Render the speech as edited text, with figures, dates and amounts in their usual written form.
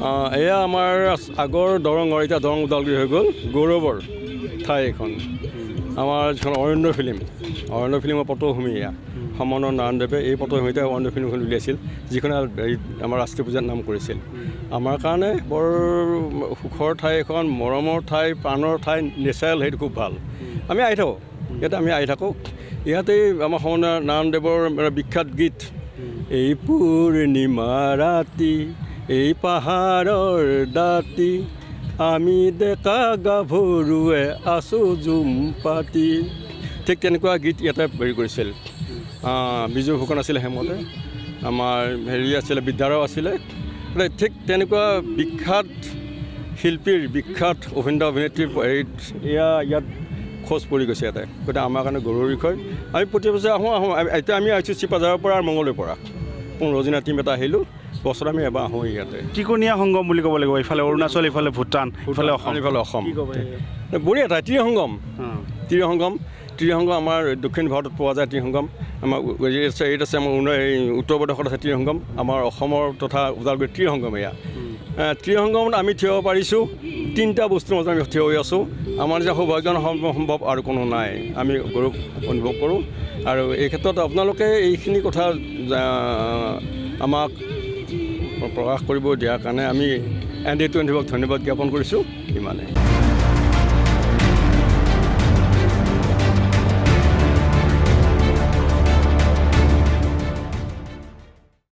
এয়া আমাৰ আগৰ দৰঙৰ এতিয়া দৰং ওদালগুৰি হৈ গ'ল গৌৰৱৰ ঠাই এখন আমাৰ যিখন অৰণ্য ফিল্মৰ পটভূমি এয়া সমনৰ নাৰায়ণদেৱে এই পটভূমিতে অৰণ্য ফিল্মখন উলিয়াইছিল যিখনে আমাৰ ৰাষ্ট্ৰীয় পূজাত নাম কৰিছিল আমাৰ কাৰণে বৰ সুখৰ ঠাই এখন মৰমৰ ঠাই প্ৰাণৰ ঠাই নেচাৰেল সেইটো খুব ভাল আমি আহি থাকোঁ ইয়াতে ইয়াতেই আমাৰ সমনৰ নাৰায়ণদেৱৰ বিখ্যাত গীত এই পূৰ্ণিমা ৰাতি এই পাহাৰৰ দাঁতি আমি ডেকা গাভৰুৱে আছোঁ জুম পাতি ঠিক তেনেকুৱা গীত ইয়াতে হেৰি কৰিছিল বিজু ফুকন আছিলে হেমতে আমাৰ হেৰি আছিলে বিদ্যাৰাও আছিলে ঠিক তেনেকুৱা বিখ্যাত শিল্পীৰ বিখ্যাত অভিনেত্ৰীৰ হেৰিত ইয়াত খোজ পৰি গৈছে ইয়াতে গতিকে আমাৰ কাৰণে গৌৰৱৰ বিষয় আমি প্ৰতি বছৰে আহোঁ এতিয়া আমি আহিছোঁ চিপাঝাৰৰ পৰা আৰু মঙলৰ পৰা 15 দিনীয়া টীম এটা আহিলোঁ বছৰত আমি এবাৰ আহোঁ ইয়াতে ত্ৰিকোণীয়া সংগম বুলি ক'ব লাগিব ইফালে অৰুণাচল ইফালে ভূটান ইফালে অসম বঢ়িয়া ঠাই ত্ৰিসংগম আমাৰ দক্ষিণ ভাৰতত পোৱা যায় ত্ৰিসংগম আমাৰ এইত আছে আমাৰ উত্তৰ প্ৰদেশত আছে ত্ৰিসংগম আমাৰ অসমৰ তথা ওদালগুৰি ত্ৰিসংগম এয়া ত্ৰিসংগমত আমি থিয় পাৰিছোঁ 3টা বস্তুৰ মাজত আমি থিয় হৈ আছোঁ আমাৰ যে সৌভাগ্য সম্ভৱ আৰু কোনো নাই আমি গৌৰৱ অনুভৱ কৰোঁ আৰু এই ক্ষেত্ৰত আপোনালোকে এইখিনি কথা আমাক প্ৰকাশ কৰিব দিয়াৰ কাৰণে আমি ND-20 ধন্যবাদ জ্ঞাপন কৰিছোঁ ইমানে